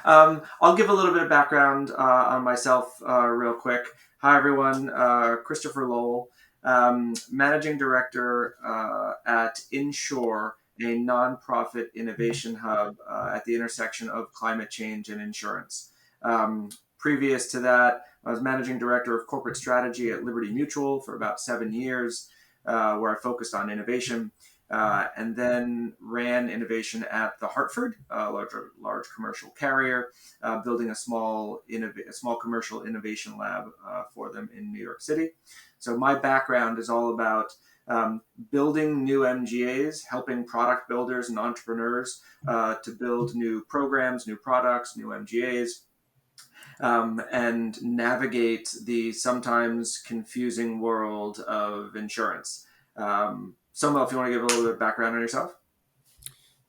I'll give a little bit of background on myself real quick. Hi, everyone. Christopher Lowell, Managing Director at InnSure, a nonprofit innovation hub at the intersection of climate change and insurance. Previous to that, I was Managing Director of Corporate Strategy at Liberty Mutual for about 7 years, where I focused on innovation. And then ran innovation at the Hartford, a large commercial carrier, building a small commercial innovation lab for them in New York City. So my background is all about building new MGAs, helping product builders and entrepreneurs to build new programs, new products, new MGAs, and navigate the sometimes confusing world of insurance. Somil, if you want to give a little bit of background on yourself.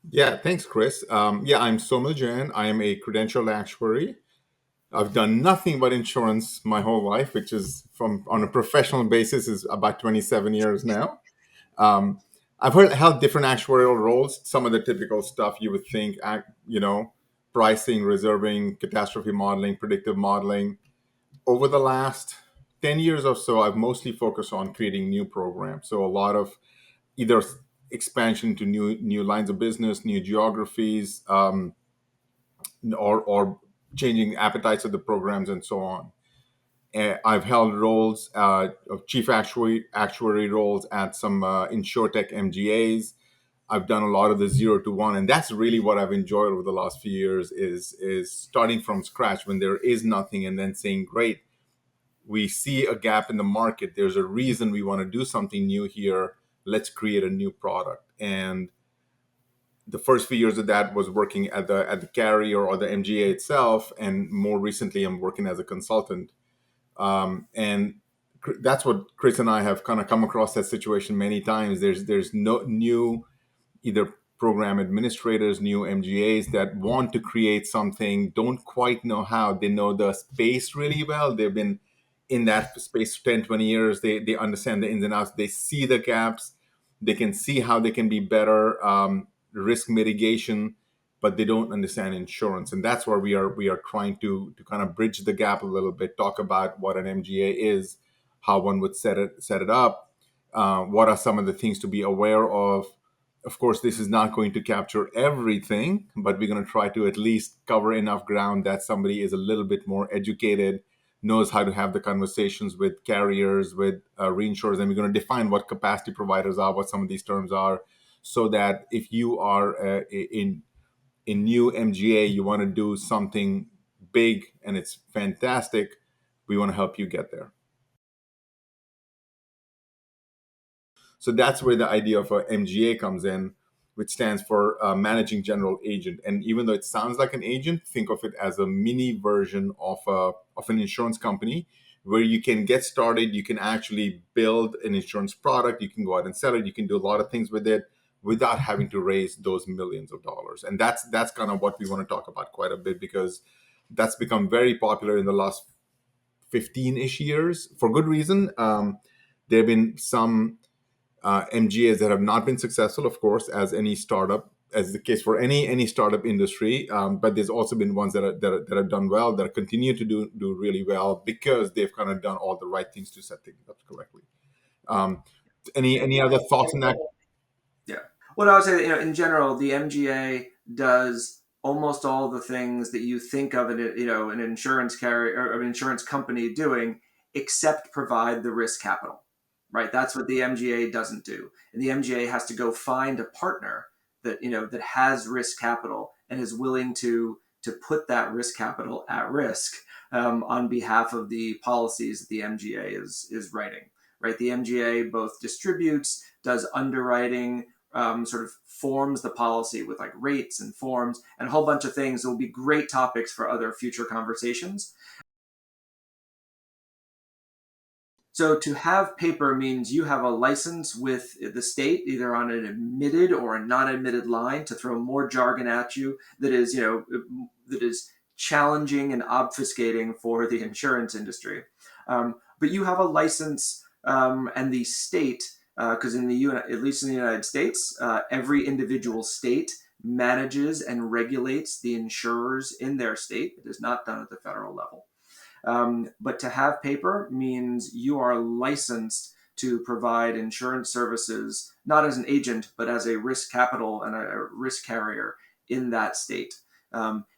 Yeah, thanks, Chris. Yeah, I'm Somil Jain. I am a credentialed actuary. I've done nothing but insurance my whole life, which is from on a professional basis is about 27 years now. Um, I've held different actuarial roles. Some of the typical stuff you would think, pricing, reserving, catastrophe modeling, predictive modeling. Over the last 10 years or so, I've mostly focused on creating new programs. So a lot of either expansion to new lines of business, new geographies, or changing appetites of the programs and so on. I've held roles of chief actuary roles at some insurtech MGAs. I've done a lot of the 0 to 1, and that's really what I've enjoyed over the last few years is starting from scratch when there is nothing, and then saying, "Great, we see a gap in the market. There's a reason we want to do something new here. Let's create a new product." And the first few years of that was working at the carrier or the MGA itself, and more recently, I'm working as a consultant. And that's what Chris and I have kind of come across that situation many times. There's no new either program administrators, new MGAs that want to create something, don't quite know how. They know the space really well. They've been in that space for 10, 20 years. They understand the ins and outs. They see the gaps. They can see how they can be better, risk mitigation, but they don't understand insurance. And that's where we are trying to kind of bridge the gap a little bit, talk about what an MGA is, how one would set it up, what are some of the things to be aware of. Of course, this is not going to capture everything, but we're going to try to at least cover enough ground that somebody is a little bit more educated, knows how to have the conversations with carriers, with reinsurers, and we're going to define what capacity providers are, what some of these terms are, so that if you are in new MGA, you want to do something big and it's fantastic, we want to help you get there. So that's where the idea of a MGA comes in, which stands for Managing General Agent. And even though it sounds like an agent, think of it as a mini version of an insurance company where you can get started. You can actually build an insurance product. You can go out and sell it. You can do a lot of things with it without having to raise those millions of dollars. And that's kind of what we want to talk about quite a bit, because that's become very popular in the last 15-ish years for good reason. There have been some MGAs that have not been successful, of course, as any startup, as the case for any startup industry. But there's also been ones that have done well, that continue to do really well because they've kind of done all the right things to set things up correctly. Um, any other thoughts on that? Yeah. Well, I would say that, in general, the MGA does almost all the things that you think of an insurance carrier or an insurance company doing, except provide the risk capital, right? That's what the MGA doesn't do. And the MGA has to go find a partner that has risk capital and is willing to put that risk capital at risk on behalf of the policies that the MGA is writing, right? The MGA both distributes, does underwriting, sort of forms the policy with like rates and forms and a whole bunch of things that will be great topics for other future conversations. So to have paper means you have a license with the state, either on an admitted or a non-admitted line, to throw more jargon at you that is challenging and obfuscating for the insurance industry. But you have a license, and the state, because at least in the United States, every individual state manages and regulates the insurers in their state. It is not done at the federal level. But to have paper means you are licensed to provide insurance services, not as an agent, but as a risk capital and a risk carrier in that state.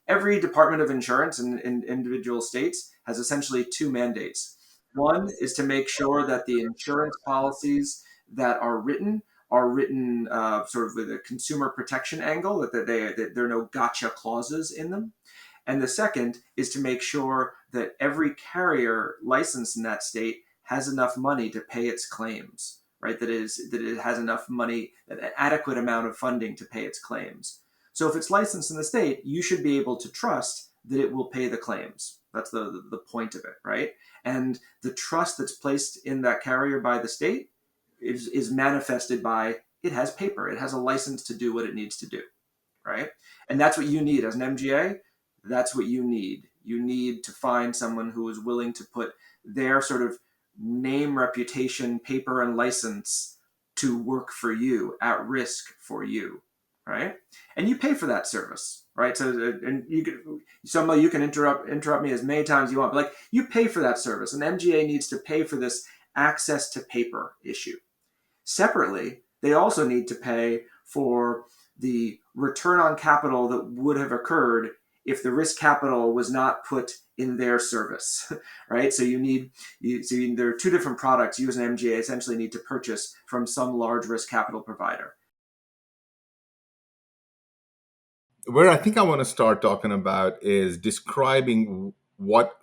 Every department of insurance in individual states has essentially two mandates. One is to make sure that the insurance policies that are written sort of with a consumer protection angle, that there are no gotcha clauses in them. And the second is to make sure that every carrier licensed in that state has enough money to pay its claims, right? That it has enough money, an adequate amount of funding to pay its claims. So if it's licensed in the state, you should be able to trust that it will pay the claims. That's the point of it, right? And the trust that's placed in that carrier by the state is manifested by it has paper, it has a license to do what it needs to do, right? And that's what you need as an MGA. That's what you need. You need to find someone who is willing to put their sort of name, reputation, paper, and license to work for you, at risk for you, right? And you pay for that service, right? So, and you can, Somil, you can interrupt me as many times as you want, but like you pay for that service. An MGA needs to pay for this access to paper issue. Separately, they also need to pay for the return on capital that would have occurred if the risk capital was not put in their service, right? So there are two different products you as an MGA essentially need to purchase from some large risk capital provider. Where I think I want to start talking about is describing what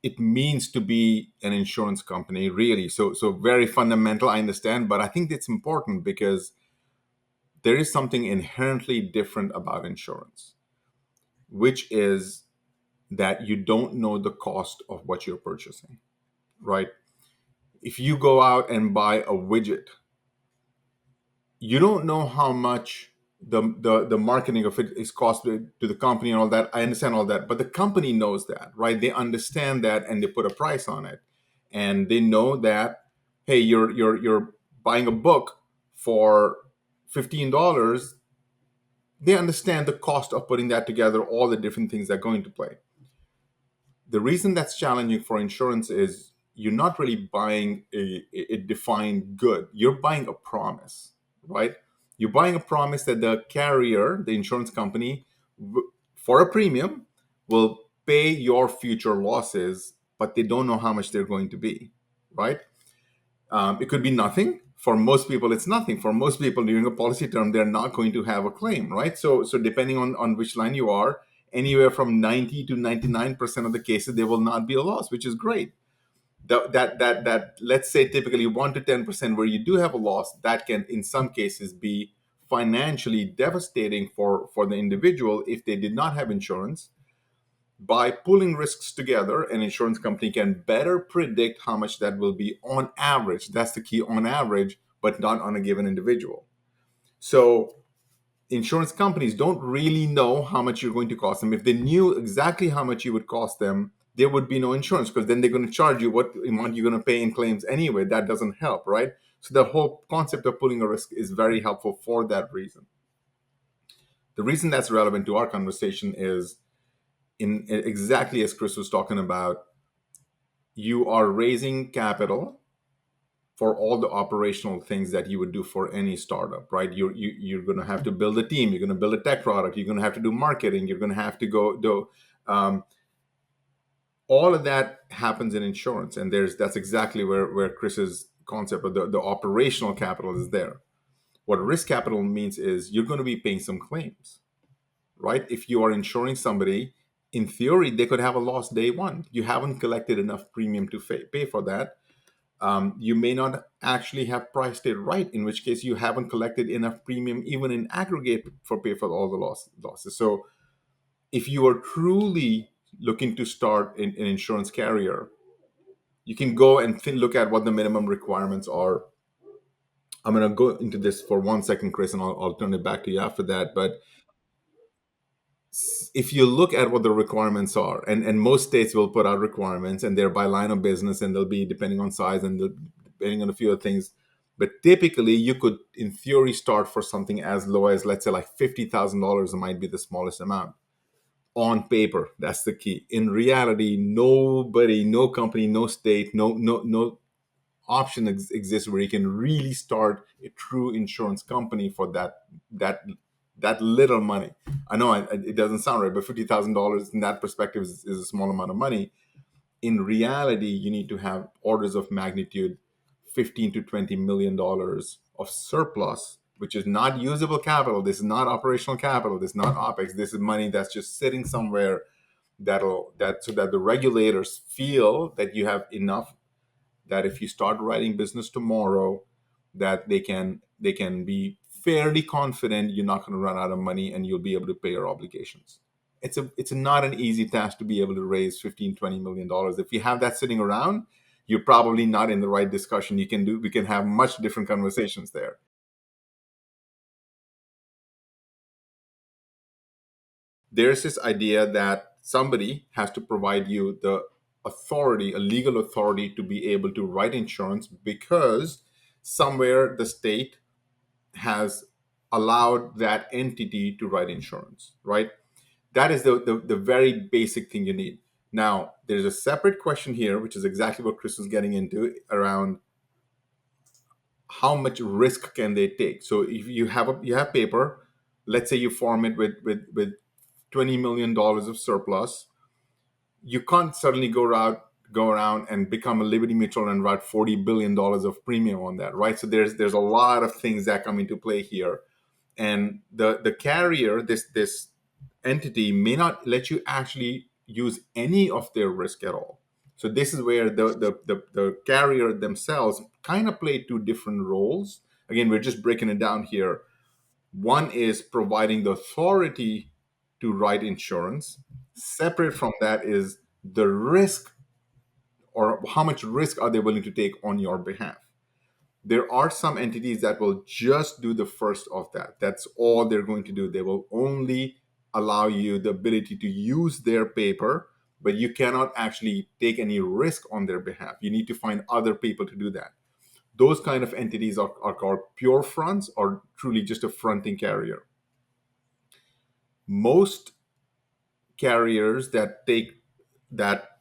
it means to be an insurance company, really. So very fundamental, I understand, but I think it's important because there is something inherently different about insurance, which is that you don't know the cost of what you're purchasing, right? If you go out and buy a widget, you don't know how much the marketing of it is cost to the company and all that. I understand all that, but the company knows that, right? They understand that and they put a price on it, and they know that, hey, you're buying a book for $15. They understand the cost of putting that together, all the different things that go into play. The reason that's challenging for insurance is you're not really buying a defined good. You're buying a promise, right? You're buying a promise that the carrier, the insurance company, for a premium, will pay your future losses, but they don't know how much they're going to be, right? It could be nothing. For most people, it's nothing. For most people, during a policy term, they're not going to have a claim, right? So depending on which line you are, anywhere from 90 to 99% of the cases, there will not be a loss, which is great. That let's say typically 1 to 10% where you do have a loss, that can in some cases be financially devastating for the individual if they did not have insurance. By pulling risks together, an insurance company can better predict how much that will be on average. That's the key, on average, but not on a given individual. So insurance companies don't really know how much you're going to cost them. If they knew exactly how much you would cost them, there would be no insurance, because then they're going to charge you what amount you're going to pay in claims anyway. That doesn't help, right? So the whole concept of pulling a risk is very helpful for that reason. The reason that's relevant to our conversation is in exactly as Chris was talking about, you are raising capital for all the operational things that you would do for any startup, right? You're going to have to build a team. You're going to build a tech product. You're going to have to do marketing. You're going to have to go do all of that happens in insurance, and that's exactly where Chris's concept of the operational capital is there. What risk capital means is you're going to be paying some claims, right? If you are insuring somebody, in theory, they could have a loss day one. You haven't collected enough premium to pay for that. You may not actually have priced it right, in which case you haven't collected enough premium even in aggregate for pay for all the losses. So if you are truly looking to start an insurance carrier, you can go and look at what the minimum requirements are. I'm going to go into this for 1 second, Chris, and I'll turn it back to you after that. But if you look at what the requirements are, and most states will put out requirements, and they're by line of business, and they'll be depending on size and depending on a few other things. But typically, you could, in theory, start for something as low as, let's say, like $50,000 might be the smallest amount on paper. That's the key. In reality, nobody, no company, no state, no option exists where you can really start a true insurance company for that that little money. I know it doesn't sound right, but $50,000 in that perspective is a small amount of money. In reality, you need to have orders of magnitude 15 to 20 million dollars of surplus, which is not usable capital. This is not operational capital. This is not opex. This is money that's just sitting somewhere so that the regulators feel that you have enough, that if you start writing business tomorrow, that they can be fairly confident you're not going to run out of money and you'll be able to pay your obligations. It's not an easy task to be able to raise 15-20 million dollars. If you have that sitting around, you're probably not in the right discussion. We can have much different conversations there. There's this idea that somebody has to provide you the authority, a legal authority, to be able to write insurance, because somewhere the state has allowed that entity to write insurance, right? That is the very basic thing you need. Now, there's a separate question here, which is exactly what Chris was getting into, around how much risk can they take. So if you have paper, let's say you form it with $20 million of surplus, you can't suddenly go around and become a Liberty Mutual and write $40 billion of premium on that, right? So there's a lot of things that come into play here, and the carrier, this entity, may not let you actually use any of their risk at all. So this is where the carrier themselves kind of play two different roles. Again, we're just breaking it down here. One is providing the authority to write insurance. Separate from that is the risk, or how much risk are they willing to take on your behalf. There are some entities that will just do the first of that. That's all they're going to do. They will only allow you the ability to use their paper, but you cannot actually take any risk on their behalf. You need to find other people to do that. Those kind of entities are called pure fronts, or truly just a fronting carrier. Most carriers that take that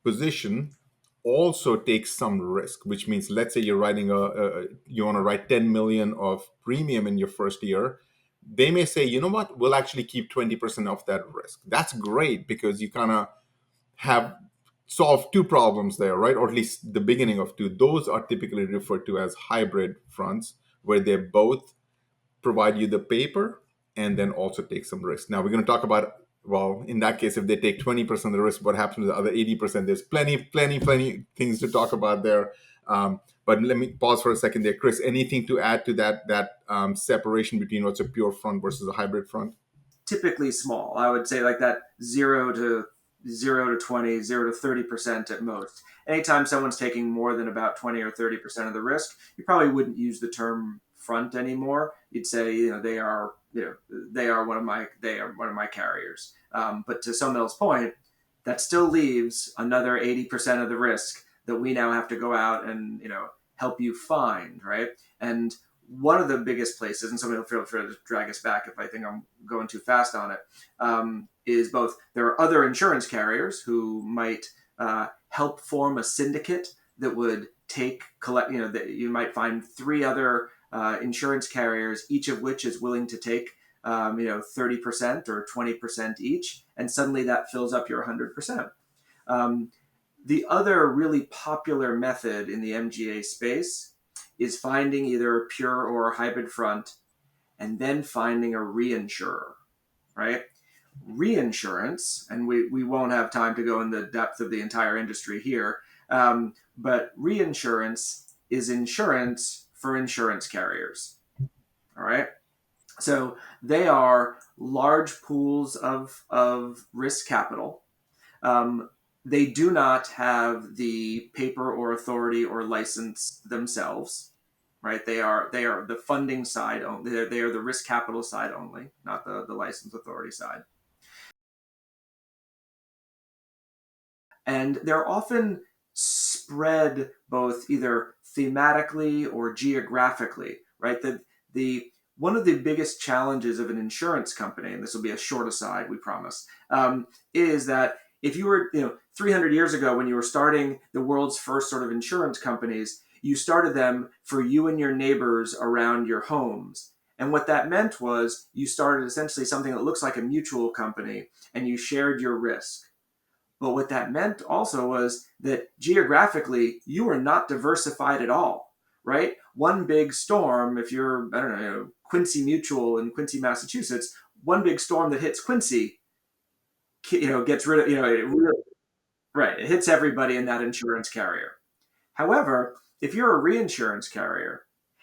position also take some risk, which means, let's say you're writing you want to write 10 million of premium in your first year. They may say, you know what, we'll actually keep 20% of that risk. That's great, because you kind of have solved two problems there, right? Or at least the beginning of two. Those are typically referred to as hybrid fronts, where they both provide you the paper and then also take some risk. Now we're going to talk about, well, in that case, if they take 20% of the risk, what happens to the other 80%? There's plenty things to talk about there. But let me pause for a second there. Chris, anything to add to that separation between what's a pure front versus a hybrid front? Typically small. I would say like that 0 to 20, 0 to 30% at most. Anytime someone's taking more than about 20 or 30% of the risk, you probably wouldn't use the term front anymore. You'd say, they are one of my carriers. But to Somil's point, that still leaves another 80% of the risk that we now have to go out and help you find, right? And one of the biggest places, and somebody will feel free to drag us back if I think I'm going too fast on it, is both there are other insurance carriers who might help form a syndicate that would that you might find three other insurance carriers, each of which is willing to take 30% or 20% each, and suddenly that fills up your 100%. The other really popular method in the MGA space is finding either a pure or a hybrid front and then finding a reinsurer, right? Reinsurance, and we won't have time to go in the depth of the entire industry here, but reinsurance is insurance for insurance carriers, all right? So they are large pools of risk capital. They do not have the paper or authority or license themselves, right? They are the funding side only. They are the risk capital side only, not the license authority side. And they're often spread both either thematically or geographically, right? The one of the biggest challenges of an insurance company, and this will be a short aside, we promise, is that if you were, 300 years ago when you were starting the world's first sort of insurance companies, you started them for you and your neighbors around your homes. And what that meant was you started essentially something that looks like a mutual company and you shared your risk. But what that meant also was that geographically, you were not diversified at all, right? One big storm, if you're, I don't know, Quincy Mutual in Quincy, Massachusetts, one big storm that hits Quincy, gets rid of, it really, right, it hits everybody in that insurance carrier. However, if you're a reinsurance carrier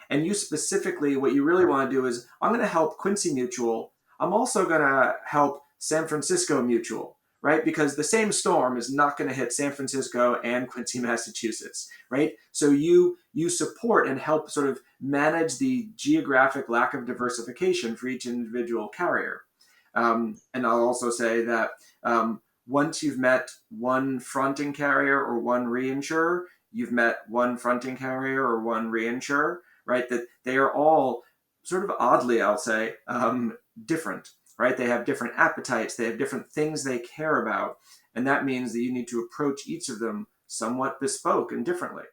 and you specifically, what you really want to do is, I'm going to help Quincy Mutual. I'm also going to help San Francisco Mutual, right? Because the same storm is not going to hit San Francisco and Quincy, Massachusetts, right? So you support and help sort of manage the geographic lack of diversification for each individual carrier. And I'll also say that once you've met one fronting carrier or one reinsurer, you've met one fronting carrier or one reinsurer, right? That they are all sort of oddly, I'll say, different, right? They have different appetites, they have different things they care about. And that means that you need to approach each of them somewhat bespoke and differently.